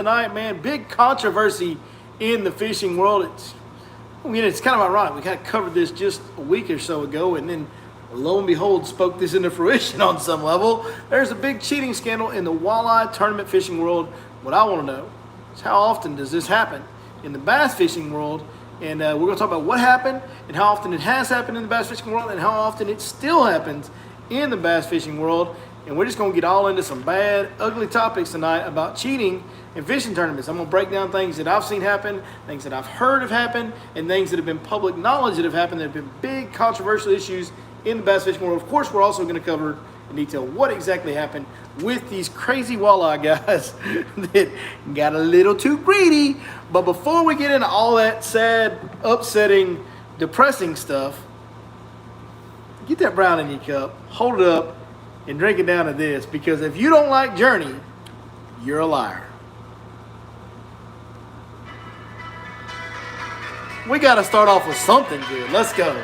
tonight, man. Big controversy in the fishing world. It's kind of ironic. We kind of covered this just a week or so ago, and then lo and behold, spoke this into fruition on some level. There's a big cheating scandal in the walleye tournament fishing world. What I want to know is how often does this happen in the bass fishing world? And we're going to talk about what happened and how often it has happened in the bass fishing world and how often it still happens in the bass fishing world. And we're just going to get all into some bad, ugly topics tonight about cheating in fishing tournaments. I'm going to break down things that I've seen happen, things that I've heard have happened, and things that have been public knowledge that have happened that have been big controversial issues in the bass fishing world. Of course, we're also going to cover in detail what exactly happened with these crazy walleye guys that got a little too greedy. But before we get into all that sad, upsetting, depressing stuff, get that brown in your cup, hold it up, and drink it down to this, because if you don't like Journey, you're a liar. We got to start off with something good. Let's go.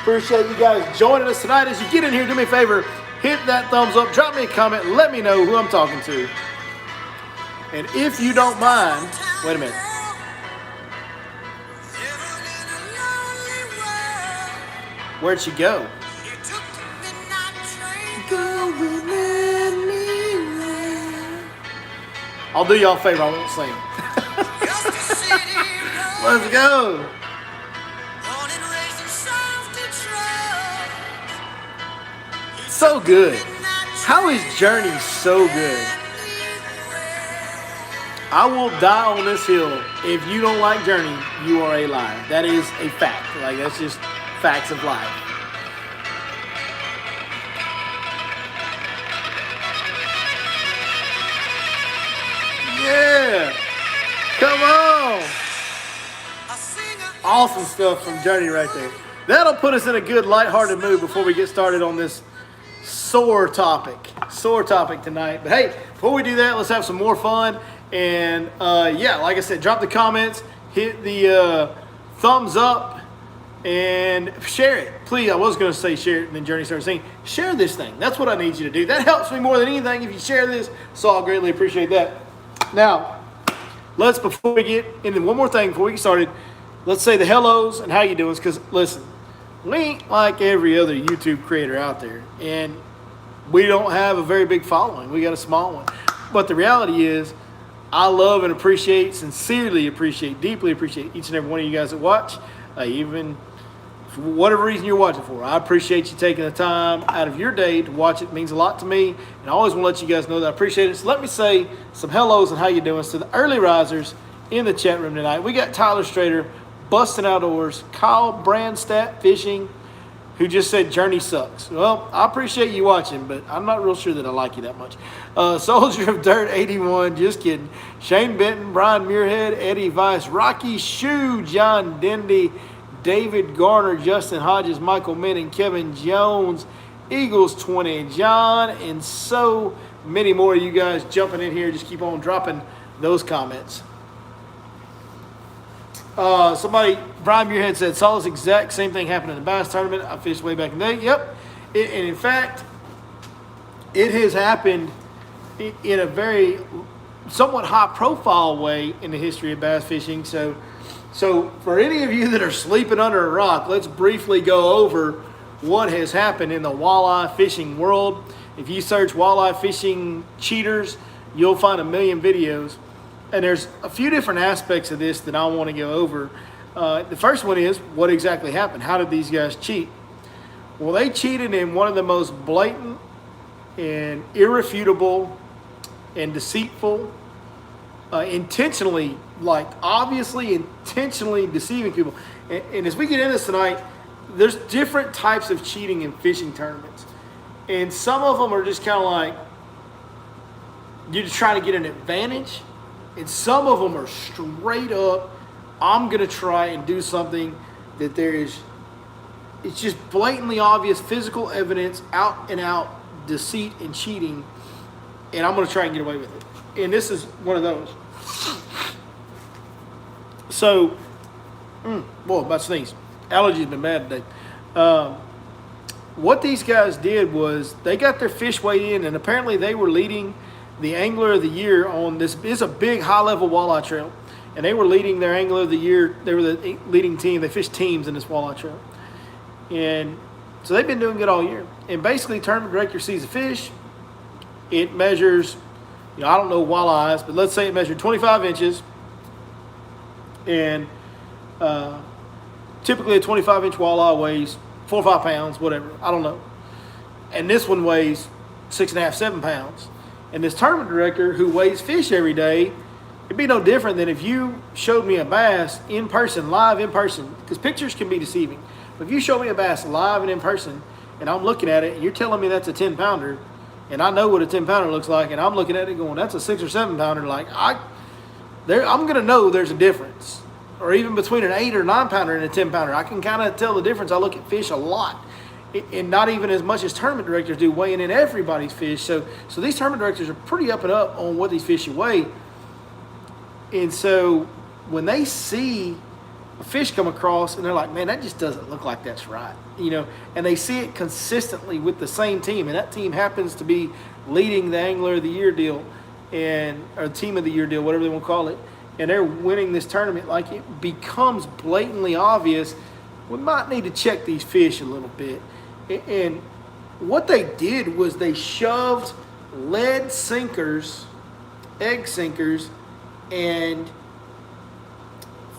Appreciate you guys joining us tonight. As you get in here, do me a favor, hit that thumbs up, drop me a comment, let me know who I'm talking to. And if you don't mind, wait a minute. Where'd she go? I'll do y'all a favor, I won't sing. Let's go. So good. How is Journey so good? I will die on this hill. If you don't like Journey, you are a liar. That is a fact. Like, that's just facts of life. Yeah. Come on. Awesome stuff from Journey right there. That'll put us in a good lighthearted mood before we get started on this sore topic tonight. But hey, before we do that, let's have some more fun. And yeah, like I said, drop the comments, hit the thumbs up, and share it. Please, I was going to say share it, and then Journey started saying, share this thing. That's what I need you to do. That helps me more than anything if you share this, so I'll greatly appreciate that. Now, before we get into one more thing, before we get started, let's say the hellos and how you doing, because listen, we ain't like every other YouTube creator out there, and we don't have a very big following. We got a small one. But the reality is, I love and appreciate, sincerely appreciate, deeply appreciate each and every one of you guys that watch, even for whatever reason you're watching for. I appreciate you taking the time out of your day to watch it. It means a lot to me, and I always want to let you guys know that I appreciate it. So let me say some hellos and how you doing. So the early risers in the chat room tonight, we got Tyler Strader, Busting Outdoors, Kyle Brandstat Fishing, who just said Journey sucks. Well, I appreciate you watching, but I'm not real sure that I like you that much. Soldier of Dirt 81, just kidding. Shane Benton, Brian Muirhead, Eddie Weiss, Rocky Shoe, John Dendy, David Garner, Justin Hodges, Michael Minton, Kevin Jones, Eagles 20, John, and so many more of you guys jumping in here. Just keep on dropping those comments. Brian Muirhead said, saw this exact same thing happen in the bass tournament. I fished way back in the day. Yep. And in fact, it has happened in a very somewhat high profile way in the history of bass fishing. So for any of you that are sleeping under a rock, let's briefly go over what has happened in the walleye fishing world. If you search walleye fishing cheaters, you'll find a million videos. And there's a few different aspects of this that I want to go over. The first one is, what exactly happened? How did these guys cheat? Well, they cheated in one of the most blatant and irrefutable and deceitful, obviously intentionally deceiving people. And as we get into this tonight, there's different types of cheating in fishing tournaments. And some of them are just kind of like, you're just trying to get an advantage. And some of them are straight up, I'm going to try and do something that it's just blatantly obvious physical evidence, out and out deceit and cheating, and I'm going to try and get away with it. And this is one of those. So, boy, about to sneeze. Allergies been bad today. what these guys did was they got their fish weighed in, and apparently they were leading the Angler of the Year on this. Is a big high-level walleye trail, and they were leading their Angler of the Year. They were the leading team. They fished teams in this walleye trail, and so they've been doing good all year. And basically, tournament director sees a fish. It measures, I don't know walleyes, but let's say it measured 25 inches, and typically a 25-inch walleye weighs 4 or 5 pounds, whatever. I don't know. And this one weighs 6.5, 7 pounds. And this tournament director who weighs fish every day, it'd be no different than if you showed me a bass in person, live in person, because pictures can be deceiving. But if you show me a bass live and in person, and I'm looking at it, and you're telling me that's a 10-pounder, and I know what a 10-pounder looks like, and I'm looking at it going, that's a 6 or 7-pounder, I'm going to know there's a difference. Or even between an 8 or 9-pounder and a 10-pounder. I can kind of tell the difference. I look at fish a lot. And not even as much as tournament directors do, weighing in everybody's fish. So these tournament directors are pretty up and up on what these fish weigh. And so when they see a fish come across and they're like, man, that just doesn't look like that's right. And they see it consistently with the same team. And that team happens to be leading the Angler of the Year deal, or Team of the Year deal, whatever they want to call it. And they're winning this tournament, like it becomes blatantly obvious, we might need to check these fish a little bit. And what they did was they shoved lead sinkers, egg sinkers, and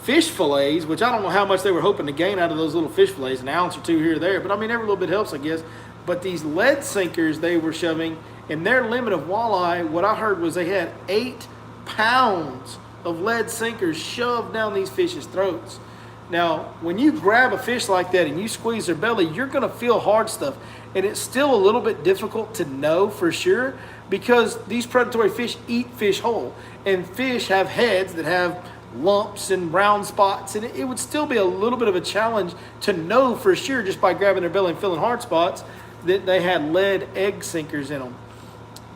fish fillets, which I don't know how much they were hoping to gain out of those little fish fillets, an ounce or two here or there, but I mean, every little bit helps, I guess. But these lead sinkers they were shoving, and their limit of walleye, what I heard was they had 8 pounds of lead sinkers shoved down these fish's throats. Now, when you grab a fish like that and you squeeze their belly, you're going to feel hard stuff. And it's still a little bit difficult to know for sure, because these predatory fish eat fish whole. And fish have heads that have lumps and brown spots. And it would still be a little bit of a challenge to know for sure, just by grabbing their belly and feeling hard spots, that they had lead egg sinkers in them.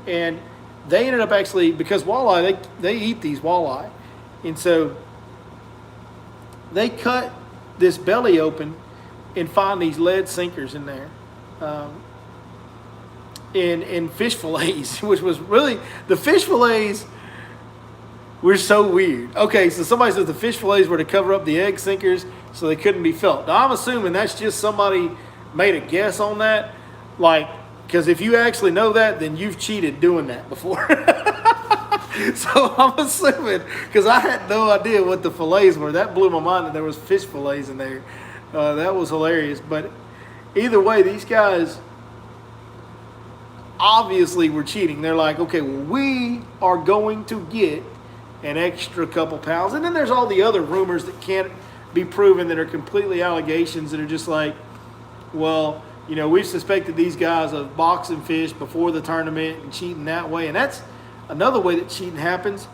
And they ended up actually, because walleye, they eat these walleye. And so they cut this belly open and find these lead sinkers in there. And fish fillets, which was really, the fish fillets were so weird. Okay, so somebody says the fish fillets were to cover up the egg sinkers so they couldn't be felt. Now, I'm assuming that's just somebody made a guess on that. Because if you actually know that, then you've cheated doing that before. So I'm assuming, because I had no idea what the fillets were. That blew my mind that there was fish fillets in there. That was hilarious. But either way, these guys obviously were cheating. They're like, okay, well, we are going to get an extra couple pounds. And then there's all the other rumors that can't be proven, that are completely allegations, that are just like, well, we've suspected these guys of boxing fish before the tournament and cheating that way. And that's another way that cheating happens.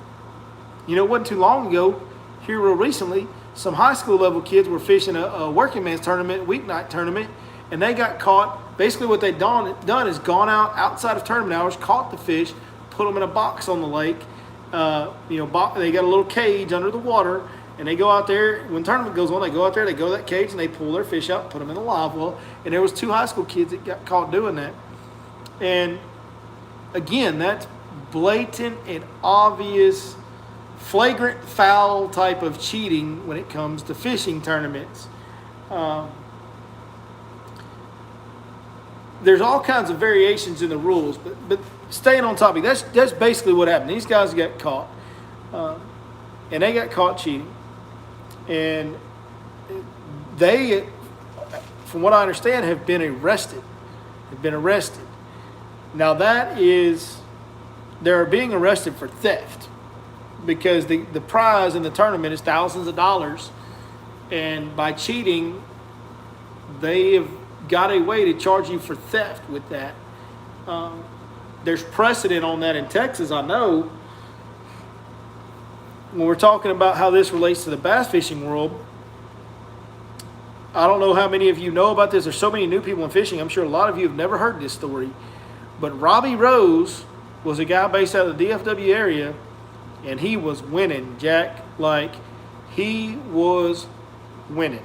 It wasn't too long ago, here real recently, some high school level kids were fishing a working man's tournament, weeknight tournament, and they got caught. Basically what they'd done is gone outside of tournament hours, caught the fish, put them in a box on the lake. They got a little cage under the water, and they go out there, when tournament goes on, they go out there, they go to that cage, and they pull their fish out, put them in the live well. And there was 2 high school kids that got caught doing that. And again, that's blatant and obvious, flagrant foul type of cheating when it comes to fishing tournaments. There's all kinds of variations in the rules, but staying on topic, that's basically what happened. These guys got caught, and they got caught cheating. And they, from what I understand, have been arrested. Now they're being arrested for theft, because the prize in the tournament is thousands of dollars. And by cheating, they have got a way to charge you for theft with that. There's precedent on that in Texas, I know. When we're talking about how this relates to the bass fishing world, I don't know how many of you know about this. There's so many new people in fishing. I'm sure a lot of you have never heard this story. But Robbie Rose was a guy based out of the DFW area, and he was winning, Jack. Like, he was winning.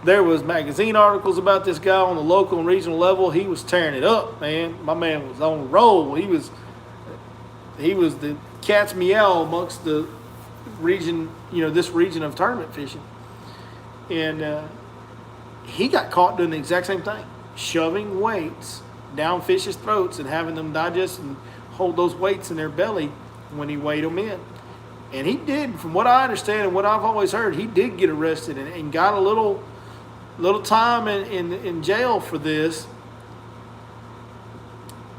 There was magazine articles about this guy on the local and regional level. He was tearing it up, man. My man was on the roll. He was the cat's meow amongst the region, this region of tournament fishing. And he got caught doing the exact same thing, shoving weights down fish's throats and having them digest and hold those weights in their belly when he weighed them in. And he did, from what I understand and what I've always heard, he did get arrested and got a little time in jail for this.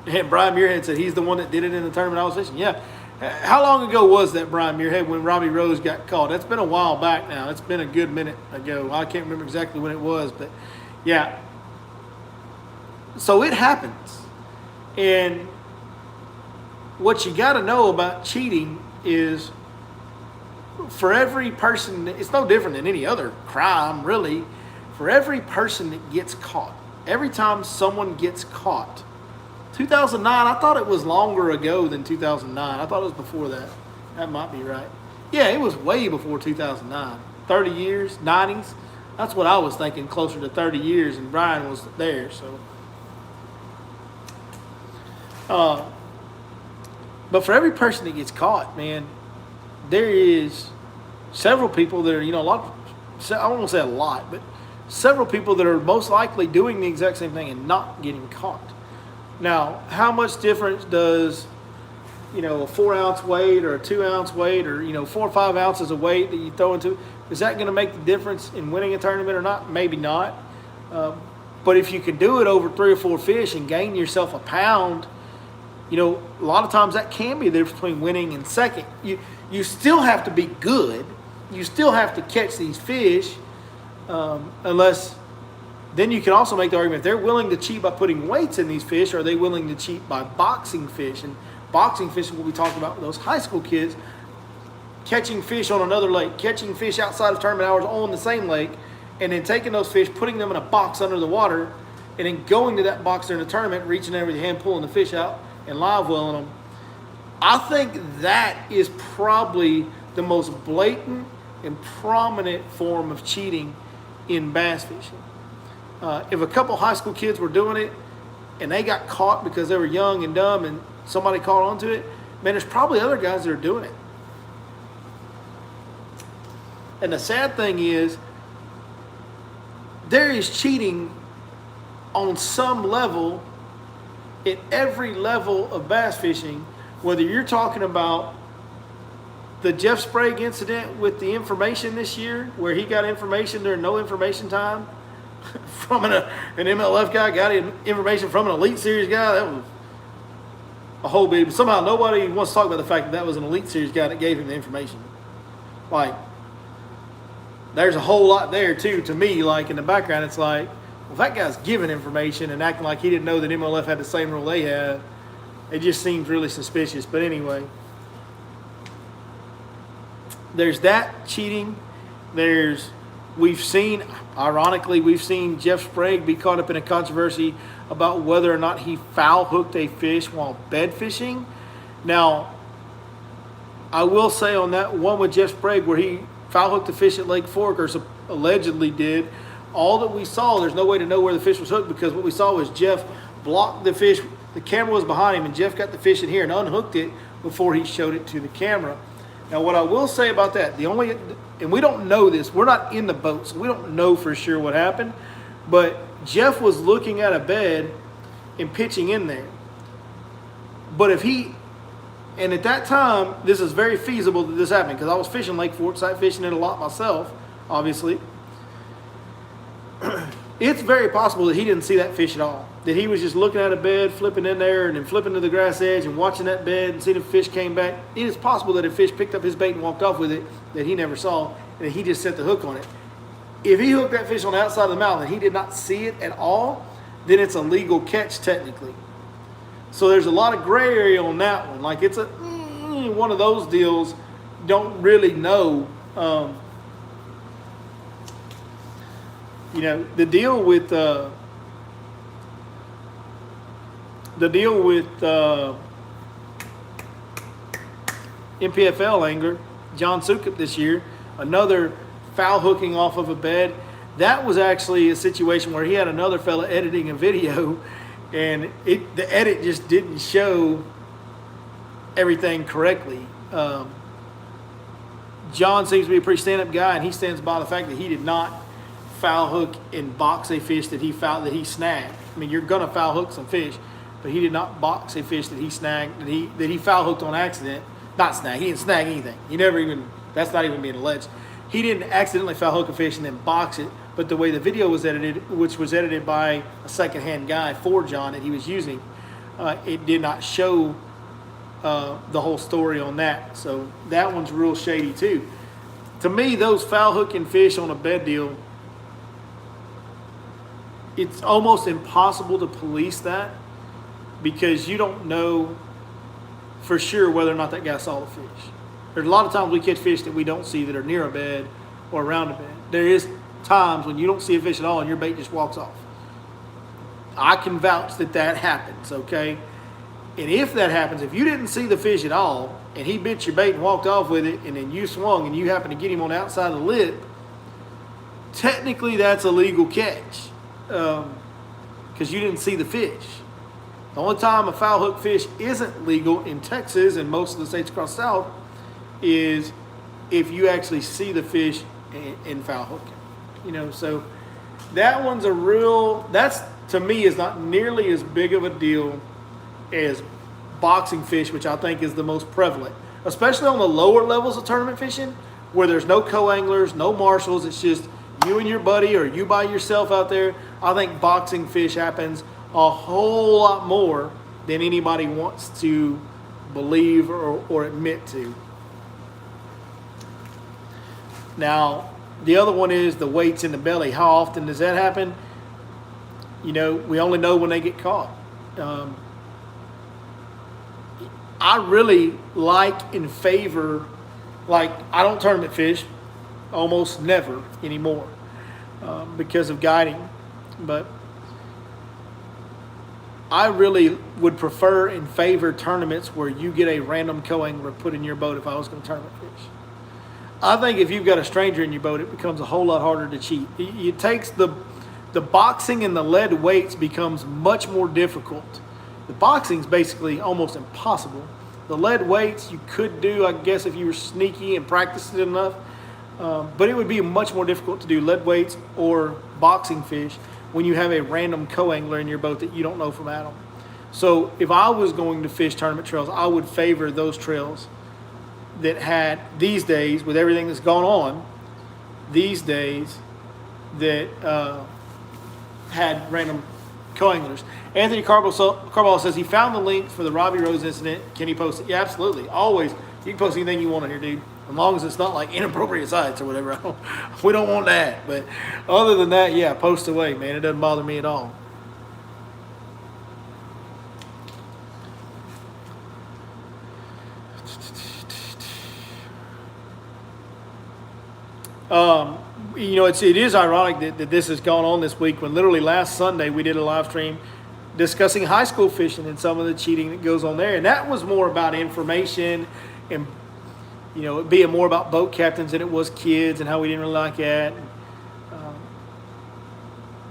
And Brian Muirhead said he's the one that did it in the tournament I was fishing. Yeah. How long ago was that, Brian Muirhead, when Robbie Rose got caught? That's been a while back now. It's been a good minute ago. I can't remember exactly when it was, but yeah. So it happens. And what you got to know about cheating is, for every person, it's no different than any other crime, really. For every person that gets caught, every time someone gets caught, 2009, I thought it was longer ago than 2009. I thought it was before that. That might be right. Yeah, it was way before 2009. 30 years, 90s. That's what I was thinking, closer to 30 years, and Brian was there. So, but for every person that gets caught, man, there is several people that are, a lot, I don't want to say a lot, but several people that are most likely doing the exact same thing and not getting caught. Now, how much difference does, a 4-ounce weight or a 2-ounce weight or, 4 or 5 ounces of weight that you throw into, is that going to make the difference in winning a tournament or not? Maybe not. But if you can do it over 3 or 4 fish and gain yourself a pound, a lot of times that can be the difference between winning and second. You still have to be good. You still have to catch these fish, unless... Then you can also make the argument, if they're willing to cheat by putting weights in these fish, or are they willing to cheat by boxing fish? And boxing fish is what we talked about with those high school kids, catching fish on another lake, catching fish outside of tournament hours on the same lake, and then taking those fish, putting them in a box under the water, and then going to that box during the tournament, reaching over the hand, pulling the fish out, and live welling them. I think that is probably the most blatant and prominent form of cheating in bass fishing. If a couple high school kids were doing it and they got caught because they were young and dumb and somebody caught onto it, man, there's probably other guys that are doing it. And the sad thing is, there is cheating on some level at every level of bass fishing, whether you're talking about the Jeff Sprague incident with the information this year, where he got information during no information time, from an MLF guy, got information from an Elite Series guy. That was a whole big. Somehow nobody wants to talk about the fact that that was an Elite Series guy that gave him the information. Like, there's a whole lot there too. To me, like in the background, it's like, well, if that guy's giving information and acting like he didn't know that MLF had the same rule they had, it just seems really suspicious. But anyway, there's that cheating. We've seen Jeff Sprague be caught up in a controversy about whether or not he foul hooked a fish while bed fishing. Now, I will say on that one with Jeff Sprague where he foul hooked the fish at Lake Fork, or allegedly did, all that we saw, there's no way to know where the fish was hooked, because what we saw was Jeff blocked the fish. The camera was behind him, and Jeff got the fish in here and unhooked it before he showed it to the camera. Now, what I will say about that, and we don't know this, we're not in the boat, so we don't know for sure what happened, but Jeff was looking at a bed and pitching in there. But and at that time, this is very feasible that this happened, because I was fishing Lake Fork, sight fishing it a lot myself, obviously. It's very possible that he didn't see that fish at all. That he was just looking at a bed, flipping in there, and then flipping to the grass edge and watching that bed and seeing if fish came back. It is possible that a fish picked up his bait and walked off with it that he never saw, and that he just set the hook on it. If he hooked that fish on the outside of the mouth and he did not see it at all, then it's a legal catch technically. So there's a lot of gray area on that one. Like, it's one of those deals, don't really know. The deal with MPFL angler John Sukup this year, another foul hooking off of a bed. That was actually a situation where he had another fella editing a video, and the edit just didn't show everything correctly. John seems to be a pretty stand-up guy, and he stands by the fact that he did not foul hook and box a fish that he snagged. I mean, you're gonna foul hook some fish, but he did not box a fish that he snagged, that he foul hooked on accident. Not snag. He didn't snag anything. He never even. That's not even being alleged. He didn't accidentally foul hook a fish and then box it. But the way the video was edited, which was edited by a second-hand guy for John that he was using, it did not show the whole story on that. So that one's real shady too. To me, those foul hooking fish on a bed deal, it's almost impossible to police that because you don't know for sure whether or not that guy saw the fish. There's a lot of times we catch fish that we don't see that are near a bed or around a bed. There is times when you don't see a fish at all and your bait just walks off. I can vouch that happens, okay? And if that happens, if you didn't see the fish at all and he bit your bait and walked off with it and then you swung and you happen to get him on the outside of the lip, technically that's a legal catch because you didn't see the fish. The only time a foul hook fish isn't legal in Texas and most of the states across the South is if you actually see the fish and foul hook it. You know, so that one's that's to me is not nearly as big of a deal as boxing fish, which I think is the most prevalent, especially on the lower levels of tournament fishing where there's no co-anglers, no marshals, it's just you and your buddy or you by yourself out there. I think boxing fish happens a whole lot more than anybody wants to believe or admit to. Now, the other one is the weights in the belly. How often does that happen? You know, we only know when they get caught. I really like and favor, like I don't tournament fish almost never anymore because of guiding, but I really would prefer and favor tournaments where you get a random co-angler put in your boat if I was going to tournament fish. I think if you've got a stranger in your boat, it becomes a whole lot harder to cheat. It takes the boxing and the lead weights becomes much more difficult. The boxing's basically almost impossible. The lead weights you could do, I guess, if you were sneaky and practiced it enough. But it would be much more difficult to do lead weights or boxing fish when you have a random co-angler in your boat that you don't know from Adam. So if I was going to fish tournament trails, I would favor those trails that had, these days, with everything that's gone on, these days, that had random co-anglers. Anthony Carball says he found the link for the Robbie Rose incident. Can he post it? Yeah, absolutely. Always. You can post anything you want on here, dude. As long as it's not like inappropriate sites or whatever. We don't want that. But other than that, yeah, post away, man. It doesn't bother me at all. You know, it is ironic that this has gone on this week when literally last Sunday we did a live stream discussing high school fishing and some of the cheating that goes on there. And that was more about information and, you know, it being more about boat captains than it was kids and how we didn't really like that.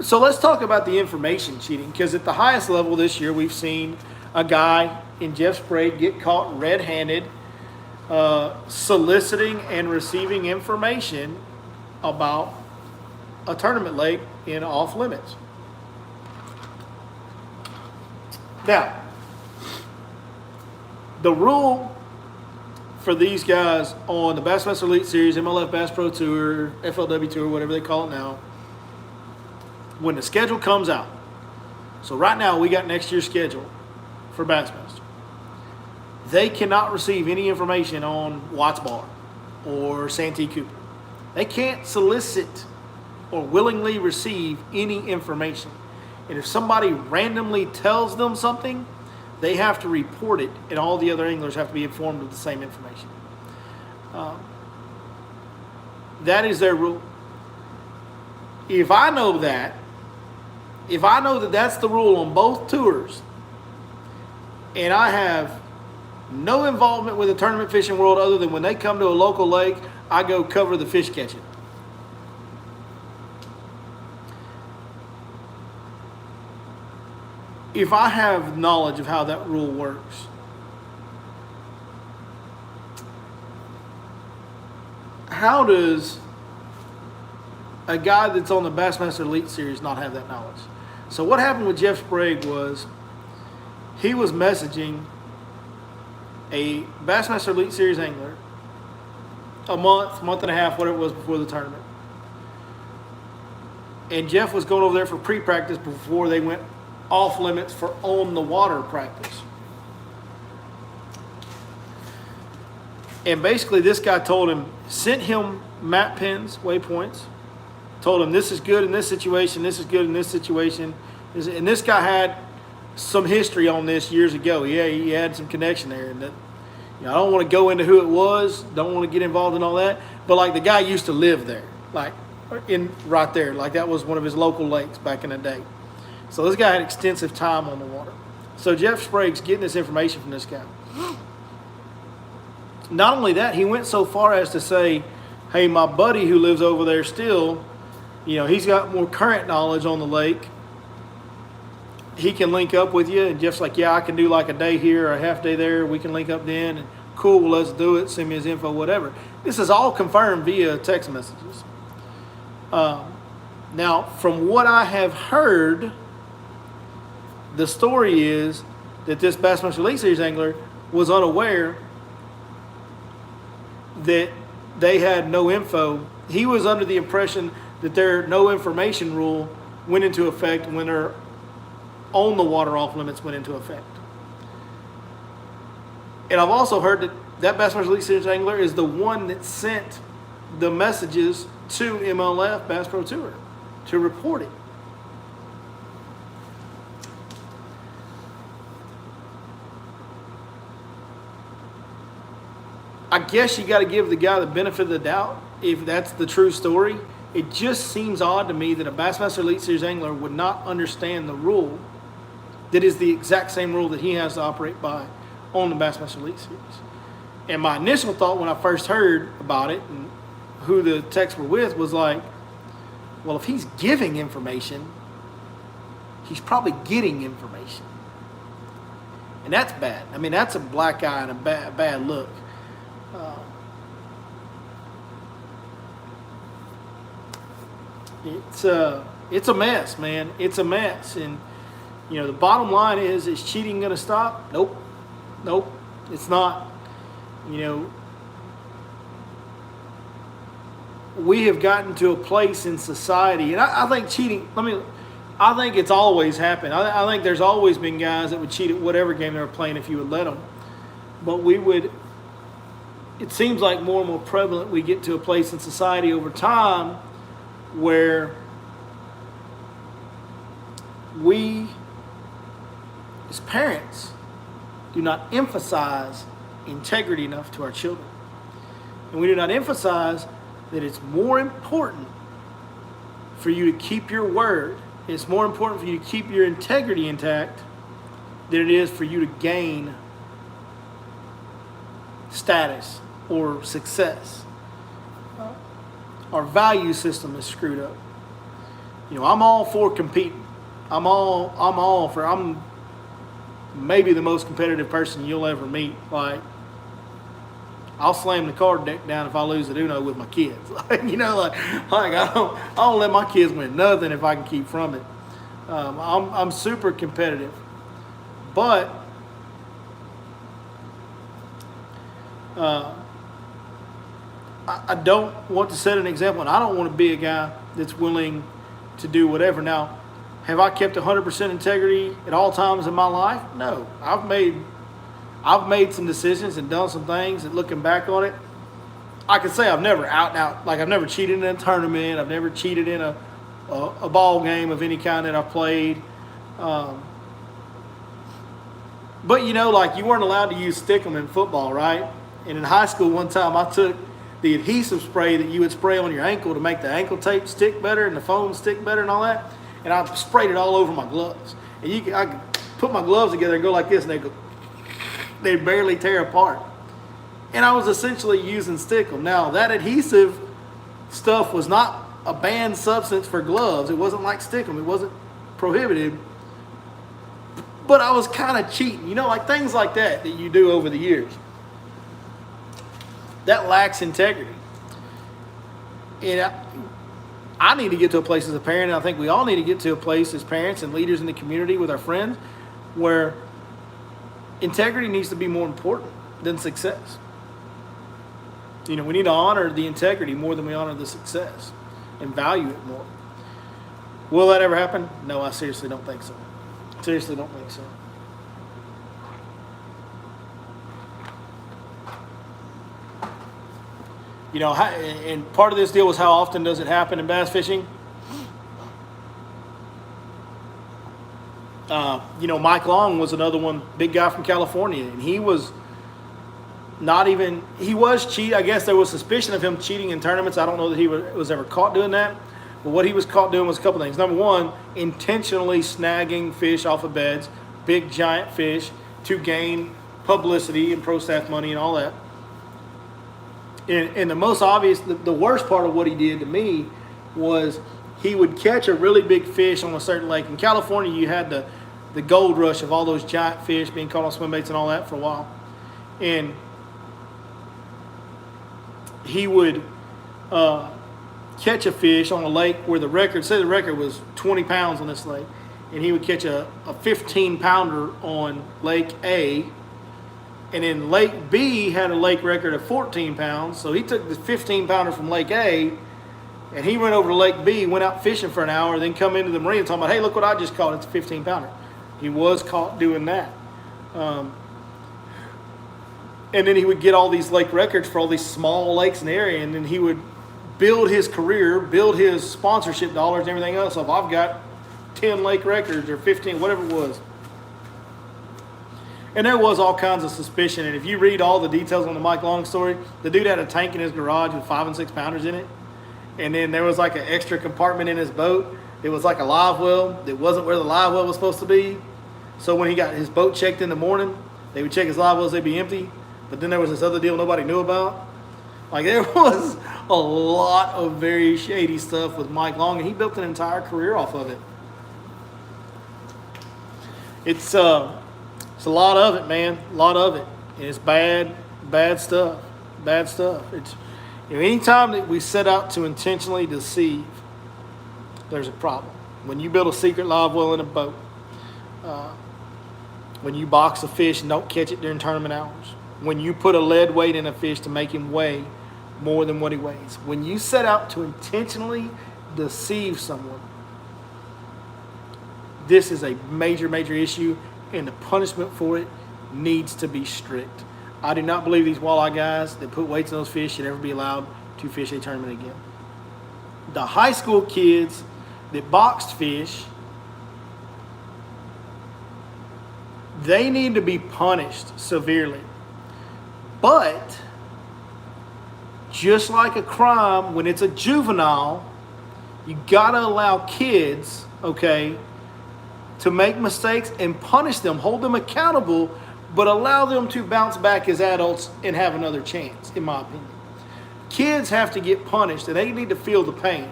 So let's talk about the information cheating, because at the highest level this year we've seen a guy in Jeff Sprague get caught red-handed soliciting and receiving information about a tournament lake in off limits. Now, the rule for these guys on the Bassmaster Elite Series, MLF Bass Pro Tour, FLW Tour, whatever they call it now, when the schedule comes out, so right now we got next year's schedule for Bassmaster, they cannot receive any information on Watts Bar or Santee Cooper. They can't solicit or willingly receive any information. And if somebody randomly tells them something, they have to report it, and all the other anglers have to be informed of the same information. That is their rule. If I know that that's the rule on both tours, and I have no involvement with the tournament fishing world other than when they come to a local lake, I go cover the fish catching. if I have knowledge of how that rule works, how does a guy that's on the Bassmaster Elite Series not have that knowledge? So what happened with Jeff Sprague was he was messaging a Bassmaster Elite Series angler a month and a half, whatever it was, before the tournament. And Jeff was going over there for pre-practice before they went off limits for on the water practice. And basically this guy told him, sent him map pins, waypoints, told him this is good in this situation, this is good in this situation. And this guy had some history on this years ago. Yeah, he had some connection there. And that, you know, I don't want to go into who it was, don't want to get involved in all that. But like the guy used to live there, like right there. Like that was one of his local lakes back in the day. So this guy had extensive time on the water. So Jeff Sprague's getting this information from this guy. Not only that, he went so far as to say, hey, my buddy who lives over there still, you know, he's got more current knowledge on the lake. He can link up with you. And Jeff's like, yeah, I can do like a day here or a half day there. We can link up then. And cool, well, let's do it. Send me his info, whatever. This is all confirmed via text messages. Now, from what I have heard, the story is that this Bassmaster Elite Series angler was unaware that they had no info. He was under the impression that their no information rule went into effect when their on the water off limits went into effect. And I've also heard that Bassmaster Elite Series angler is the one that sent the messages to MLF Bass Pro Tour to report it. I guess you got to give the guy the benefit of the doubt if that's the true story. It just seems odd to me that a Bassmaster Elite Series angler would not understand the rule that is the exact same rule that he has to operate by on the Bassmaster Elite Series. And my initial thought when I first heard about it and who the texts were with was like, well, if he's giving information, he's probably getting information. And that's bad. I mean, that's a black eye and a bad look. It's a mess, man. It's a mess. And, you know, the bottom line is cheating going to stop? Nope. Nope. It's not. You know, we have gotten to a place in society, and I think cheating, I think it's always happened. I think there's always been guys that would cheat at whatever game they were playing if you would let them. But it seems like more and more prevalent we get to a place in society over time where we, as parents, do not emphasize integrity enough to our children. And we do not emphasize that it's more important for you to keep your word. It's more important for you to keep your integrity intact than it is for you to gain status or success. Our value system is screwed up. You know, I'm all for competing. I'm maybe the most competitive person you'll ever meet. Like, I'll slam the card deck down if I lose at Uno with my kids. Like, you know, like I don't let my kids win nothing if I can keep from it. I'm super competitive, but I don't want to set an example, and I don't want to be a guy that's willing to do whatever. Now, have I kept 100% integrity at all times in my life? No. I've made some decisions and done some things that, looking back on it, I can say I've never I've never cheated in a tournament. I've never cheated in a ball game of any kind that I've played. But, you know, like, you weren't allowed to use stickum in football, right? And in high school one time I took the adhesive spray that you would spray on your ankle to make the ankle tape stick better and the foam stick better and all that, and I sprayed it all over my gloves. And I could put my gloves together and go like this, and they'd barely tear apart. And I was essentially using stickum. Now, that adhesive stuff was not a banned substance for gloves. It wasn't like stickum. It wasn't prohibited. but I was kind of cheating. Like things like that you do over the years. That lacks integrity. And I need to get to a place as a parent, and I think we all need to get to a place as parents and leaders in the community with our friends where integrity needs to be more important than success. We need to honor the integrity more than we honor the success and value it more. Will that ever happen? No, I seriously don't think so. Seriously don't think so. And part of this deal was how often does it happen in bass fishing? Mike Long was another one, big guy from California, and he was cheating. I guess there was suspicion of him cheating in tournaments. I don't know that he was ever caught doing that. But what he was caught doing was a couple things. Number one, intentionally snagging fish off of beds, big giant fish, to gain publicity and pro staff money and all that. And the most obvious, the worst part of what he did to me was he would catch a really big fish on a certain lake. In California, you had the gold rush of all those giant fish being caught on swim baits and all that for a while. And he would catch a fish on a lake where the record was 20 pounds on this lake. And he would catch a 15-pounder on Lake A. And then Lake B had a lake record of 14 pounds. So he took the 15-pounder from Lake A, and he went over to Lake B, went out fishing for an hour, then come into the marina talking about, hey, look what I just caught. It's a 15-pounder. He was caught doing that. And then he would get all these lake records for all these small lakes in the area, and then he would build his career, build his sponsorship dollars and everything else. So if I've got 10 lake records or 15, whatever it was. And there was all kinds of suspicion. And if you read all the details on the Mike Long story, the dude had a tank in his garage with 5 and 6 pounders in it. And then there was like an extra compartment in his boat. It was like a live well. It wasn't where the live well was supposed to be. So when he got his boat checked in the morning, they would check his live wells, they'd be empty. But then there was this other deal nobody knew about. Like there was a lot of very shady stuff with Mike Long, and he built an entire career off of it. It's a lot of it, man. A lot of it. And it's bad stuff. Bad stuff. It's anytime that we set out to intentionally deceive, there's a problem. When you build a secret live well in a boat, when you box a fish and don't catch it during tournament hours, when you put a lead weight in a fish to make him weigh more than what he weighs, when you set out to intentionally deceive someone, this is a major, major issue, and the punishment for it needs to be strict. I do not believe these walleye guys that put weights in those fish should ever be allowed to fish a tournament again. The high school kids that boxed fish, they need to be punished severely. But just like a crime, when it's a juvenile, you gotta allow kids, okay, to make mistakes and punish them, hold them accountable, but allow them to bounce back as adults and have another chance, in my opinion. Kids have to get punished, and they need to feel the pain.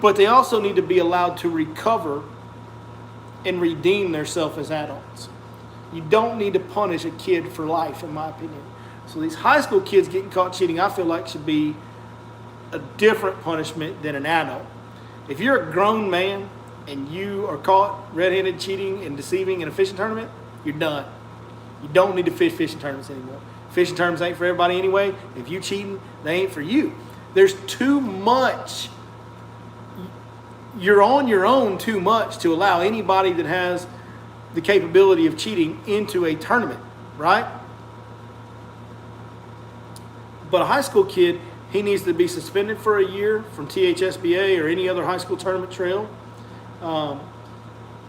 But they also need to be allowed to recover and redeem themselves as adults. You don't need to punish a kid for life, in my opinion. So these high school kids getting caught cheating, I feel like should be a different punishment than an adult. If you're a grown man and you are caught red-handed cheating and deceiving in a fishing tournament, you're done. You don't need to fish fishing tournaments anymore. Fishing tournaments ain't for everybody anyway. If you cheating, they ain't for you. There's too much. You're on your own too much to allow anybody that has the capability of cheating into a tournament, right? But a high school kid, he needs to be suspended for a year from THSBA or any other high school tournament trail.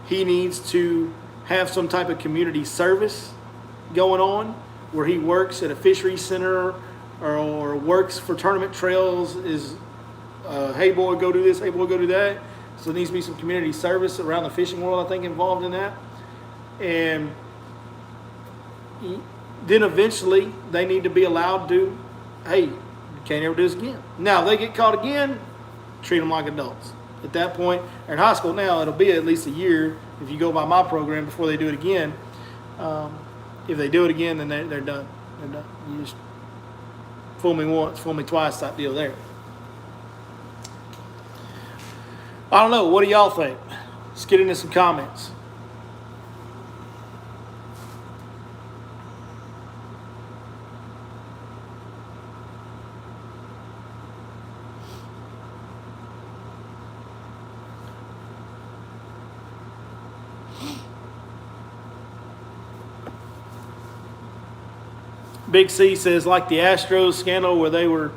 He needs to have some type of community service going on where he works at a fishery center or works for tournament trails, is hey boy, go do this, hey boy, go do that. So there needs to be some community service around the fishing world, I think, involved in that. And then eventually they need to be allowed to, hey, you can't ever do this again. Now, if they get caught again, treat them like adults. at that point. They're in high school now. It'll be at least a year if you go by my program before they do it again. If they do it again, then they're done. They're done. You just fool me once, fool me twice type deal there. I don't know. What do y'all think? Let's get into some comments. Big C says, like the Astros scandal where they were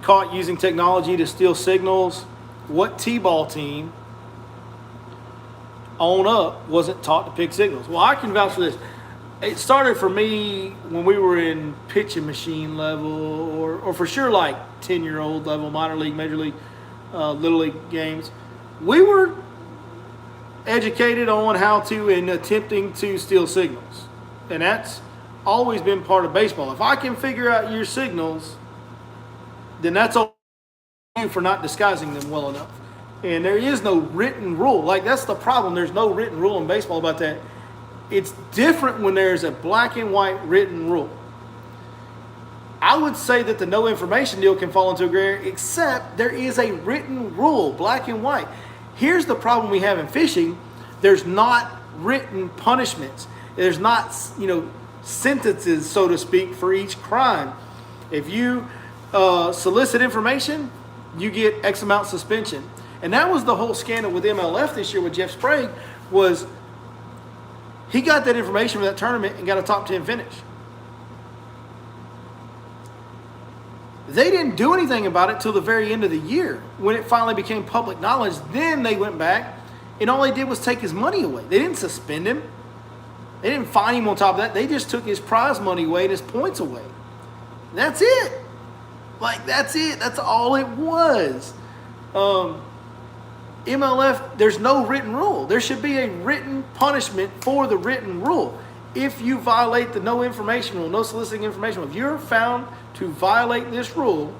caught using technology to steal signals, what T-ball team on up wasn't taught to pick signals? Well, I can vouch for this. It started for me when we were in pitching machine level or for sure like 10-year-old level, minor league, major league, little league games. We were educated on how to and attempting to steal signals. And that's always been part of baseball. If I can figure out your signals, then that's all you for not disguising them well enough. And there is no written rule. Like, that's the problem. There's no written rule in baseball about that. It's different when there's a black and white written rule. I would say that the no information deal can fall into a gray area, except there is a written rule, black and white. Here's the problem we have in fishing. There's not written punishments. There's not, sentences, so to speak, for each crime. If you solicit information, you get X amount suspension. And that was the whole scandal with MLF this year with Jeff Sprague, was he got that information from that tournament and got a top 10 finish. They didn't do anything about it till the very end of the year. When it finally became public knowledge, then they went back and all they did was take his money away. They didn't suspend him. They didn't fine him on top of that. They just took his prize money away and his points away. That's it. Like, that's it. That's all it was. MLF, there's no written rule. There should be a written punishment for the written rule. If you violate the no information rule, no soliciting information rule, if you're found to violate this rule,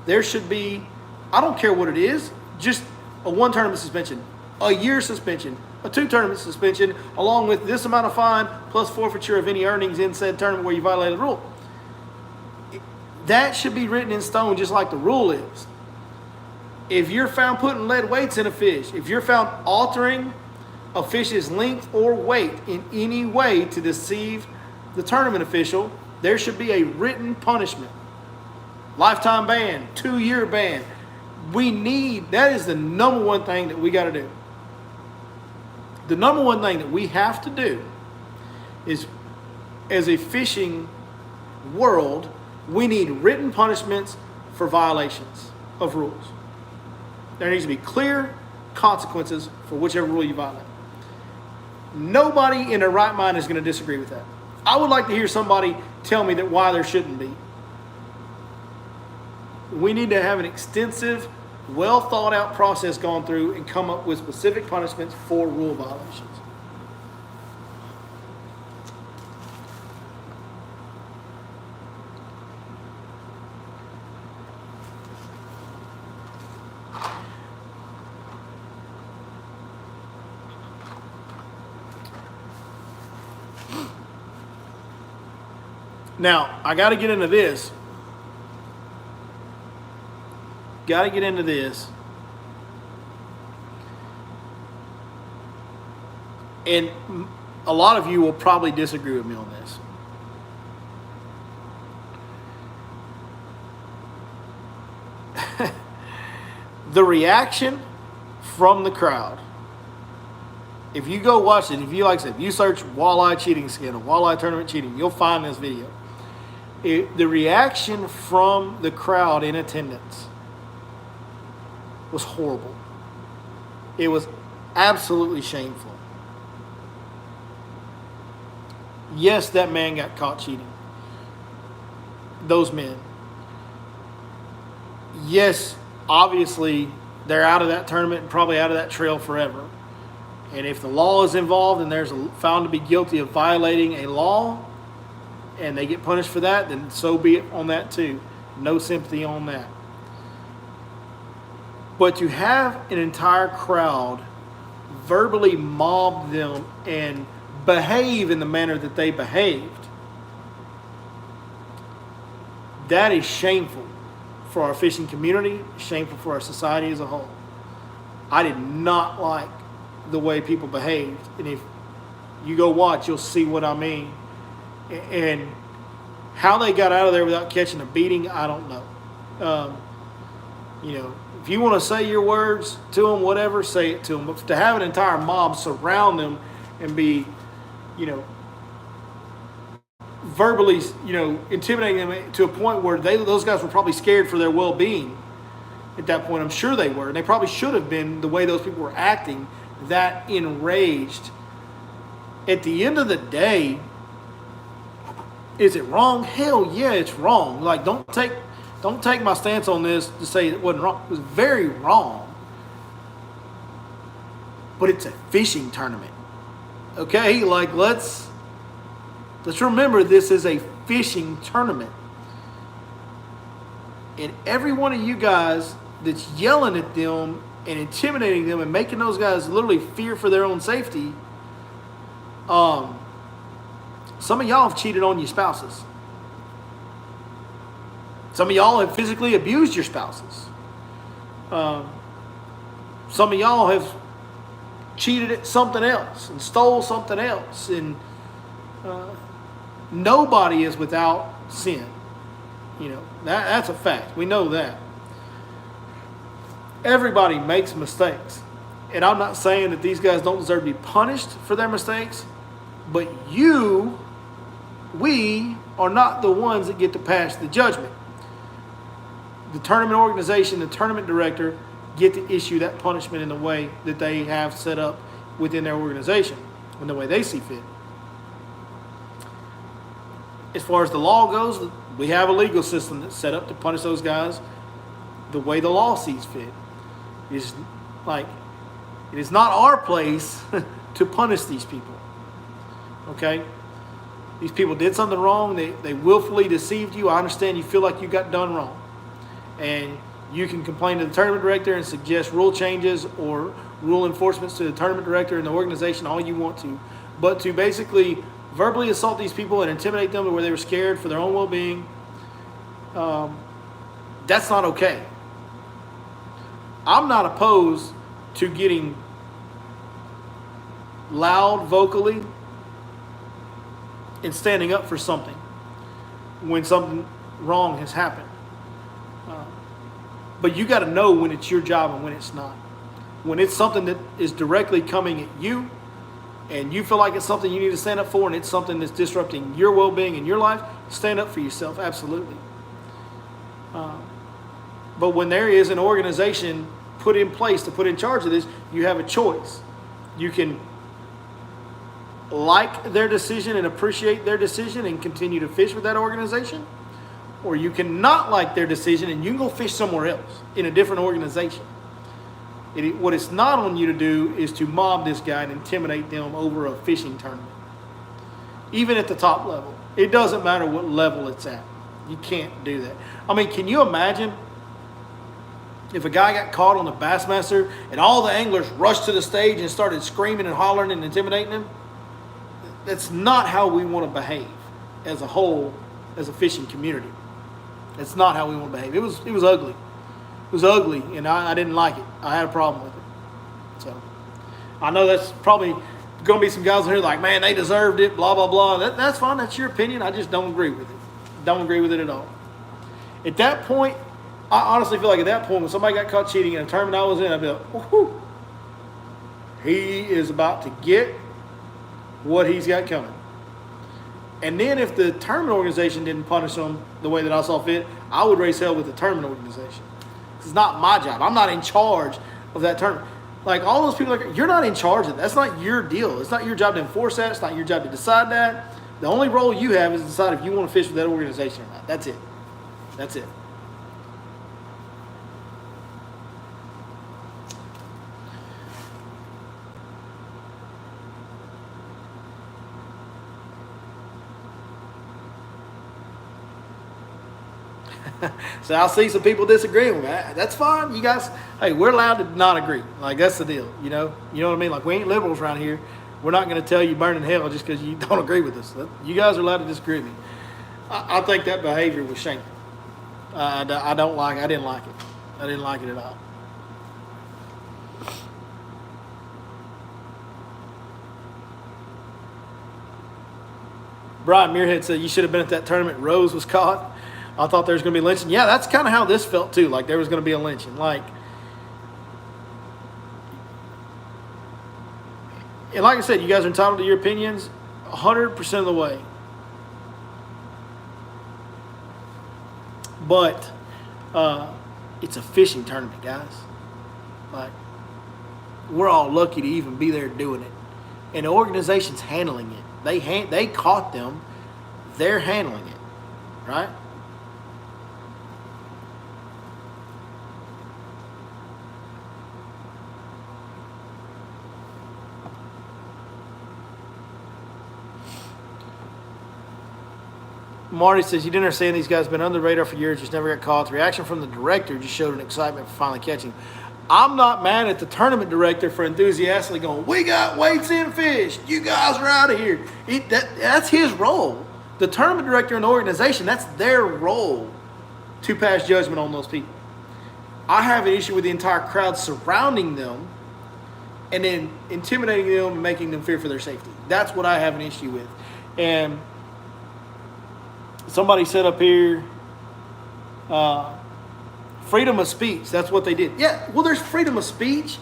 there should be, I don't care what it is, just a 1 tournament suspension, a year suspension, a 2 tournament suspension, along with this amount of fine plus forfeiture of any earnings in said tournament where you violated the rule. That should be written in stone just like the rule is. If you're found putting lead weights in a fish, if you're found altering a fish's length or weight in any way to deceive the tournament official, there should be a written punishment. Lifetime ban, 2-year ban. That is the number one thing that we got to do. The number one thing that we have to do is, as a fishing world, we need written punishments for violations of rules. There needs to be clear consequences for whichever rule you violate. Nobody in their right mind is going to disagree with that. I would like to hear somebody tell me that why there shouldn't be. We need to have an extensive, well thought out process gone through and come up with specific punishments for rule violations. Now, I got to get into this. And a lot of you will probably disagree with me on this. The reaction from the crowd. If you go watch it, if you search walleye cheating scandal, walleye tournament cheating, you'll find this video. The reaction from the crowd in attendance was horrible. It was absolutely shameful. Yes, that man got caught cheating. Those men. Yes, obviously, they're out of that tournament and probably out of that trail forever. And if the law is involved and there's found to be guilty of violating a law and they get punished for that, then so be it on that too. No sympathy on that. But to have an entire crowd verbally mob them and behave in the manner that they behaved, that is shameful for our fishing community, shameful for our society as a whole. I did not like the way people behaved. And if you go watch, you'll see what I mean. And how they got out of there without catching a beating, I don't know. You know, if you want to say your words to them, whatever, say it to them. But to have an entire mob surround them and be, you know, verbally, you know, intimidating them to a point where those guys were probably scared for their well-being at that point. I'm sure they were. And they probably should have been, the way those people were acting, that enraged. At the end of the day, is it wrong? Hell yeah, it's wrong. Like, don't take my stance on this to say it wasn't wrong. It was very wrong. But it's a fishing tournament. Okay? Like, let's remember this is a fishing tournament. And every one of you guys that's yelling at them and intimidating them and making those guys literally fear for their own safety, some of y'all have cheated on your spouses. Some of y'all have physically abused your spouses. Some of y'all have cheated at something else and stole something else. And nobody is without sin. You know, that's a fact. We know that. Everybody makes mistakes. And I'm not saying that these guys don't deserve to be punished for their mistakes, but we are not the ones that get to pass the judgment. The tournament organization, the tournament director get to issue that punishment in the way that they have set up within their organization, in the way they see fit. As far as the law goes, we have a legal system that's set up to punish those guys the way the law sees fit. It is not our place to punish these people. Okay? These people did something wrong. They willfully deceived you. I understand you feel like you got done wrong. And you can complain to the tournament director and suggest rule changes or rule enforcements to the tournament director and the organization all you want to. But to basically verbally assault these people and intimidate them to where they were scared for their own well-being, that's not okay. I'm not opposed to getting loud vocally and standing up for something when something wrong has happened. But you got to know when it's your job and when it's not. When it's something that is directly coming at you and you feel like it's something you need to stand up for and it's something that's disrupting your well-being in your life, stand up for yourself, absolutely. But when there is an organization put in place to put in charge of this, you have a choice. You can like their decision and appreciate their decision and continue to fish with that organization, or you can not like their decision and you can go fish somewhere else in a different organization. What it's not on you to do is to mob this guy and intimidate them over a fishing tournament. Even at the top level. It doesn't matter what level it's at. You can't do that. I mean, can you imagine if a guy got caught on the Bassmaster and all the anglers rushed to the stage and started screaming and hollering and intimidating him? That's not how we want to behave as a whole, as a fishing community. That's not how we want to behave. It was ugly. It was ugly, and I didn't like it. I had a problem with it. So I know that's probably going to be some guys here like, man, they deserved it, blah, blah, blah. That's fine. That's your opinion. I just don't agree with it. Don't agree with it at all. At that point, I honestly feel like at that point, when somebody got caught cheating in a tournament I was in, I'd be like, whoo, he is about to get what he's got coming. And then if the tournament organization didn't punish them the way that I saw fit, I would raise hell with the tournament organization. It's not my job. I'm not in charge of that tournament. Like all those people, you're not in charge of that. That's not your deal. It's not your job to enforce that. It's not your job to decide that. The only role you have is to decide if you want to fish with that organization or not. That's it. That's it. So I'll see some people disagreeing with me. That's fine. You guys, hey, we're allowed to not agree. Like, that's the deal, you know? You know what I mean? Like, we ain't liberals around here. We're not going to tell you burn in hell just because you don't agree with us. You guys are allowed to disagree with me. I think that behavior was shameful. I don't like it. I didn't like it. I didn't like it at all. Brian Muirhead said, you should have been at that tournament Rose was caught. I thought there was going to be lynching. Yeah, that's kind of how this felt too. Like there was going to be a lynching. Like, and like I said, you guys are entitled to your opinions 100% of the way. But it's a fishing tournament, guys. Like, we're all lucky to even be there doing it. And the organization's handling it. They caught them. They're handling it, right? Marty says, you didn't understand these guys have been under the radar for years, just never got caught. The reaction from the director just showed an excitement for finally catching. I'm not mad at the tournament director for enthusiastically going, we got weights and fish. You guys are out of here. That's his role. The tournament director and the organization, that's their role to pass judgment on those people. I have an issue with the entire crowd surrounding them and then intimidating them and making them fear for their safety. That's what I have an issue with. And somebody said up here, freedom of speech. That's what they did. Yeah, well, there's freedom of speech,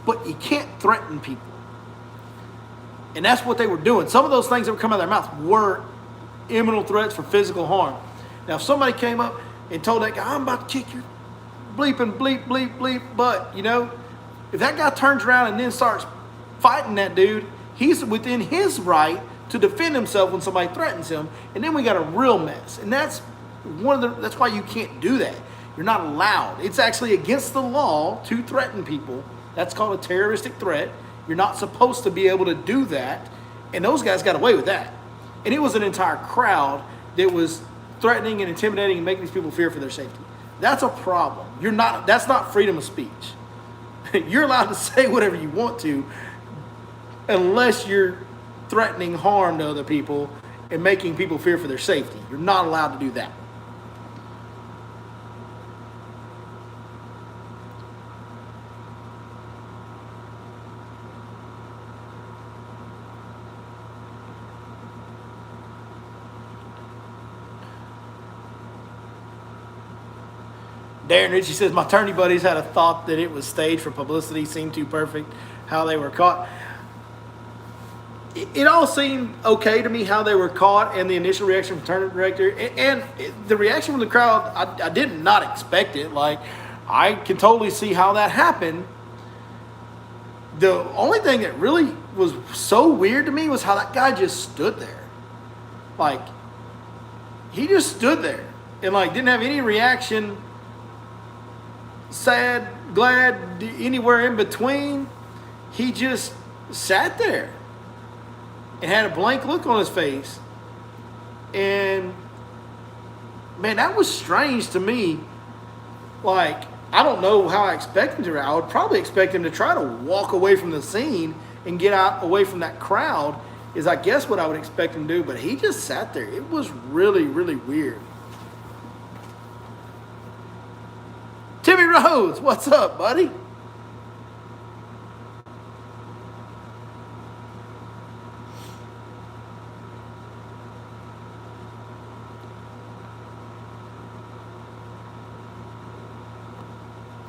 but you can't threaten people. And that's what they were doing. Some of those things that were coming out of their mouth were imminent threats for physical harm. Now, if somebody came up and told that guy, I'm about to kick your bleeping bleep, bleep, bleep butt, you know, if that guy turns around and then starts fighting that dude, he's within his right to defend himself when somebody threatens him, and then we got a real mess. And that's that's why you can't do that. You're not allowed. It's actually against the law to threaten people. That's called a terroristic threat. You're not supposed to be able to do that. And those guys got away with that. And it was an entire crowd that was threatening and intimidating and making these people fear for their safety. That's a problem. That's not freedom of speech. You're allowed to say whatever you want to unless you're threatening harm to other people and making people fear for their safety. You're not allowed to do that. Darren Ritchie says, my tourney buddies had a thought that it was staged for publicity, seemed too perfect how they were caught. It all seemed okay to me how they were caught and the initial reaction from the tournament director. And the reaction from the crowd, I did not expect it. Like, I can totally see how that happened. The only thing that really was so weird to me was how that guy just stood there. Like, he just stood there and, like, didn't have any reaction. Sad, glad, anywhere in between. He just sat there and had a blank look on his face. And man, that was strange to me. Like, I don't know how I expect him to. I would probably expect him to try to walk away from the scene and get out away from that crowd is I guess what I would expect him to do. But he just sat there. It was really, really weird. Timmy Rhodes, what's up, buddy?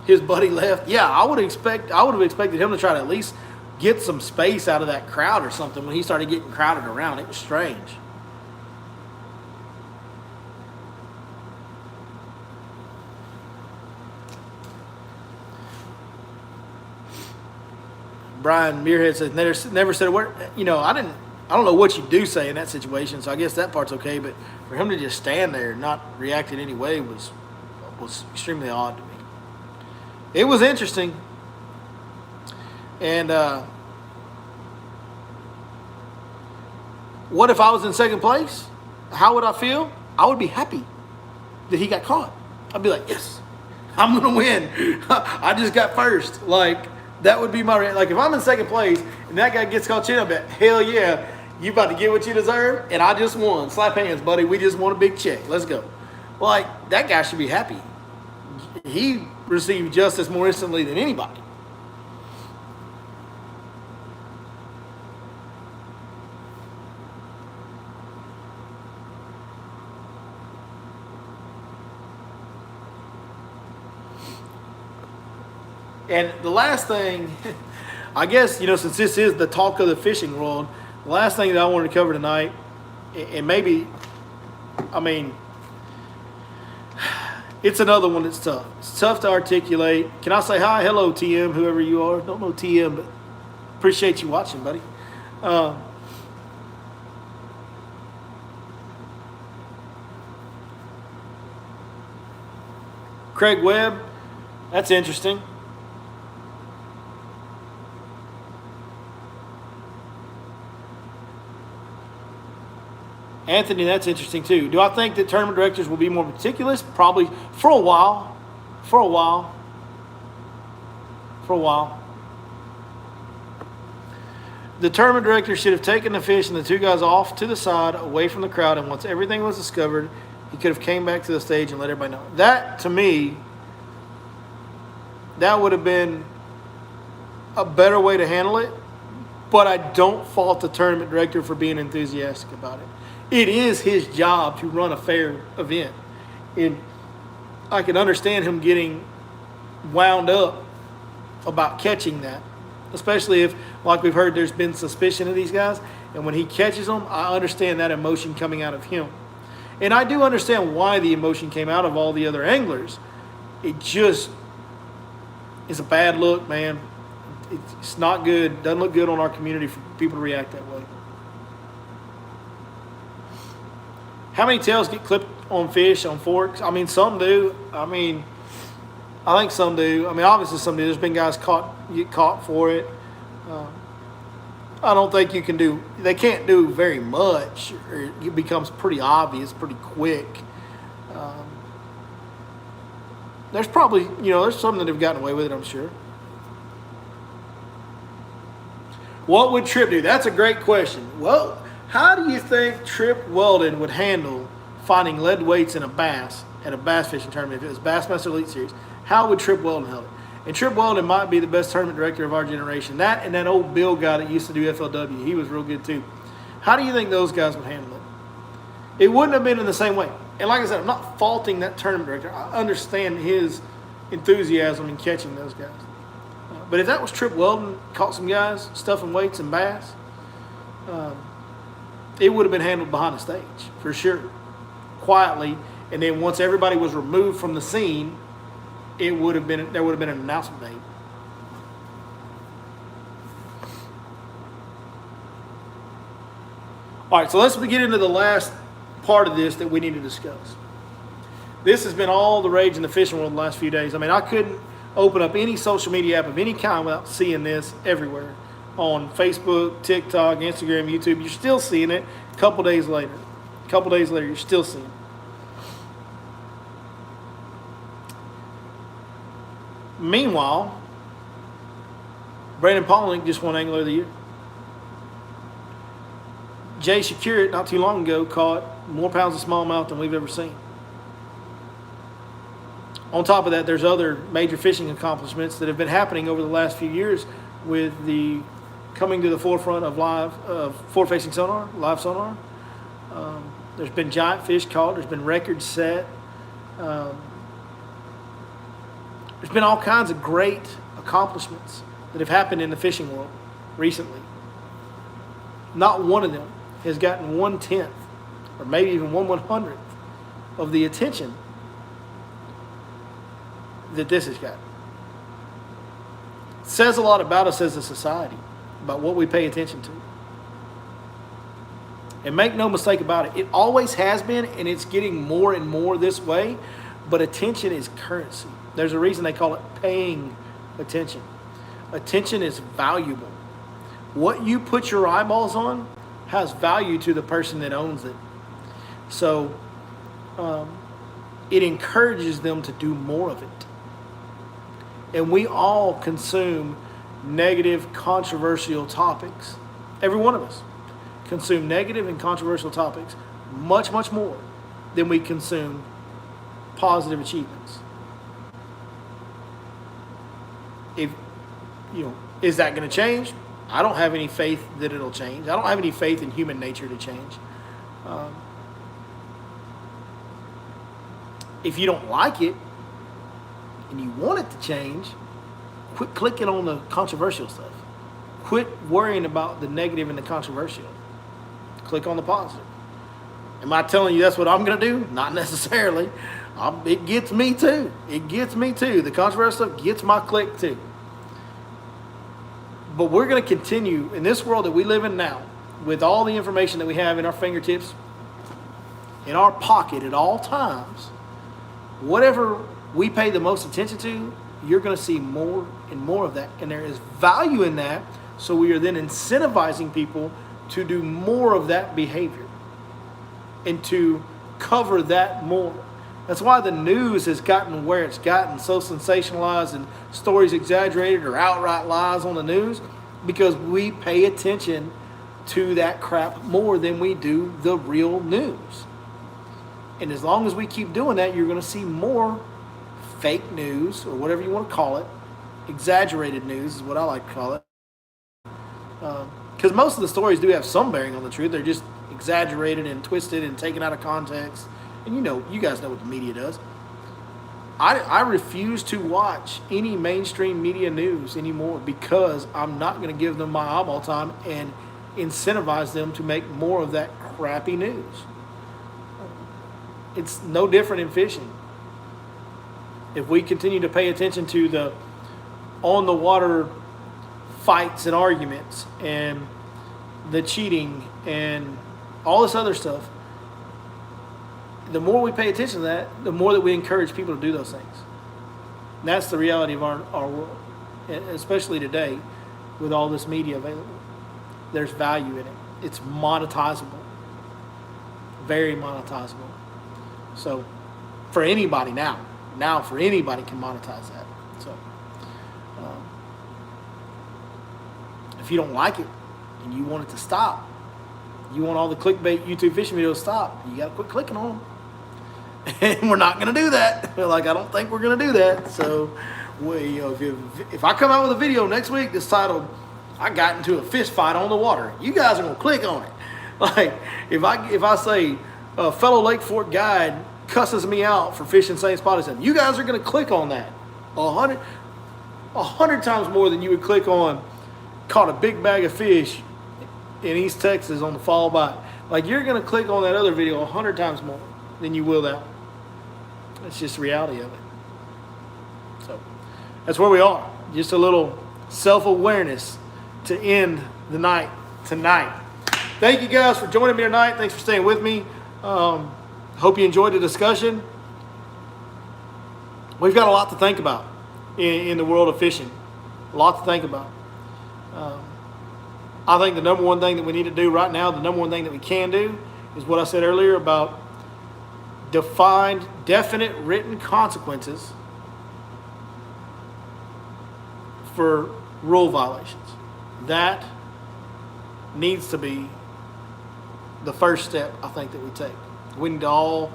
His buddy left. Yeah, I would have expected him to try to at least get some space out of that crowd or something when he started getting crowded around. It was strange. Brian Muirhead says, never said a word. You know, I don't know what you do say in that situation, so I guess that part's okay. But for him to just stand there and not react in any way was extremely odd to me. It was interesting. And what if I was in second place? How would I feel? I would be happy. that he got caught. I'd be like, yes, I'm gonna win. I just got first. Like, that would be my, like, if I'm in second place and that guy gets caught cheating, I'd be like, hell yeah, you about to get what you deserve, and I just won. Slap hands, buddy. We just won a big check. Let's go. Like, that guy should be happy. He received justice more instantly than anybody. And the last thing, I guess, since this is the talk of the fishing world, the last thing that I wanted to cover tonight, and maybe, it's another one that's tough. It's tough to articulate. Can I say hi, hello, TM, whoever you are? Don't know TM, but appreciate you watching, buddy. Craig Webb, that's interesting. Anthony, that's interesting too. Do I think that tournament directors will be more meticulous? Probably for a while. The tournament director should have taken the fish and the two guys off to the side, away from the crowd, and once everything was discovered, he could have came back to the stage and let everybody know. That, to me, that would have been a better way to handle it, but I don't fault the tournament director for being enthusiastic about it. It is his job to run a fair event. And I can understand him getting wound up about catching that, especially if, like we've heard, there's been suspicion of these guys. And when he catches them, I understand that emotion coming out of him. And I do understand why the emotion came out of all the other anglers. It just is a bad look, man. It's not good. Doesn't look good on our community for people to react that way. How many tails get clipped on fish, on forks? Some do. I think some do. Obviously some do. There's been guys get caught for it. I don't think they can't do very much. Or it becomes pretty obvious pretty quick. There's probably, there's some that have gotten away with it, I'm sure. What would Tripp do? That's a great question. Well, how do you think Tripp Weldon would handle finding lead weights in a bass at a bass fishing tournament if it was Bassmaster Elite Series? How would Tripp Weldon handle it? And Tripp Weldon might be the best tournament director of our generation. That and that old Bill guy that used to do FLW, he was real good too. How do you think those guys would handle it? It wouldn't have been in the same way. And like I said, I'm not faulting that tournament director. I understand his enthusiasm in catching those guys. But if that was Tripp Weldon, caught some guys stuffing weights and bass, it would have been handled behind the stage, for sure, quietly. And then once everybody was removed from the scene, there would have been an announcement made. All right, so let's get into the last part of this that we need to discuss. This has been all the rage in the fishing world the last few days. I couldn't open up any social media app of any kind without seeing this everywhere. On Facebook, TikTok, Instagram, YouTube. You're still seeing it a couple days later. You're still seeing it. Meanwhile, Brandon Polnick just won Angler of the Year. Jay Shakir, not too long ago, caught more pounds of smallmouth than we've ever seen. On top of that, there's other major fishing accomplishments that have been happening over the last few years with the coming to the forefront of forward-facing sonar, live sonar. There's been giant fish caught. There's been records set. There's been all kinds of great accomplishments that have happened in the fishing world recently. Not one of them has gotten 1/10 or maybe even 1/100th of the attention that this has got. It says a lot about us as a society, about what we pay attention to. And make no mistake about it, it always has been, and it's getting more and more this way, but attention is currency. There's a reason they call it paying attention. Attention is valuable. What you put your eyeballs on has value to the person that owns it. So, it encourages them to do more of it. And we all consume negative, controversial topics. Every one of us consume negative and controversial topics much, much more than we consume positive achievements. Is that going to change? I don't have any faith that it'll change. I don't have any faith in human nature to change. If you don't like it and you want it to change, quit clicking on the controversial stuff. Quit worrying about the negative and the controversial. Click on the positive. Am I telling you that's what I'm going to do? Not necessarily. It gets me too. It gets me too. The controversial stuff gets my click too. But we're going to continue in this world that we live in now, with all the information that we have in our fingertips, in our pocket at all times. Whatever we pay the most attention to, you're going to see more and more of that. And there is value in that. So we are then incentivizing people to do more of that behavior and to cover that more. That's why the news has gotten where it's gotten, so sensationalized and stories exaggerated or outright lies on the news, because we pay attention to that crap more than we do the real news. And as long as we keep doing that, you're going to see more fake news, or whatever you want to call it. Exaggerated news is what I like to call it. Because most of the stories do have some bearing on the truth. They're just exaggerated and twisted and taken out of context. And you guys know what the media does. I refuse to watch any mainstream media news anymore, because I'm not going to give them my eyeball time and incentivize them to make more of that crappy news. It's no different in fishing. If we continue to pay attention to the on-the-water fights and arguments and the cheating and all this other stuff, the more we pay attention to that, the more that we encourage people to do those things. And that's the reality of our world, especially today with all this media available. There's value in it. It's monetizable, very monetizable. So for anybody now for anybody can monetize that. So if you don't like it and you want it to stop, you want all the clickbait YouTube fishing videos to stop, you got to quit clicking on them. And we're not going to do that. I don't think we're going to do that. So, if I come out with a video next week that's titled, "I got into a fist fight on the water," you guys are going to click on it. If I say a fellow Lake Fork guide cusses me out for fishing same spot as him, you guys are going to click on that 100 times more than you would click on caught a big bag of fish in East Texas on the fall bite. You're going to click on that other video 100 times more than you will that one. It's just the reality of it. So that's where we are. Just a little self-awareness to end the night tonight. Thank you guys for joining me tonight. Thanks for staying with me. Hope you enjoyed the discussion. We've got a lot to think about in the world of fishing. A lot to think about. I think the number one thing that we need to do right now, the number one thing that we can do, is what I said earlier about defined, definite written consequences for rule violations. That needs to be the first step, I think, that we take. We need to all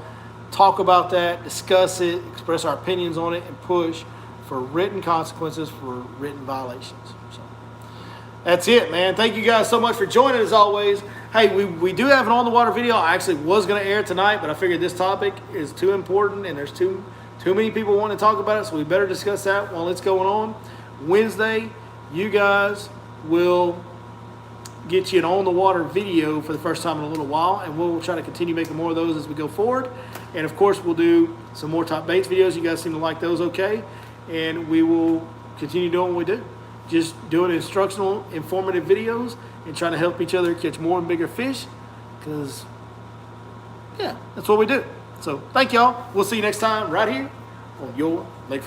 talk about that, discuss it, express our opinions on it, and push for written consequences for written violations. So that's it, man. Thank you guys so much for joining, as always. Hey, we do have an on-the-water video. I actually was going to air tonight, but I figured this topic is too important and there's too many people want to talk about it, so we better discuss that while it's going on. Wednesday, you guys will get you an on-the-water video for the first time in a little while, and we'll try to continue making more of those as we go forward. And, of course, we'll do some more top baits videos. You guys seem to like those okay, and we will continue doing what we do. Just doing instructional, informative videos and trying to help each other catch more and bigger fish, because, yeah, that's what we do. So thank y'all. We'll see you next time right here on your Lake Fork.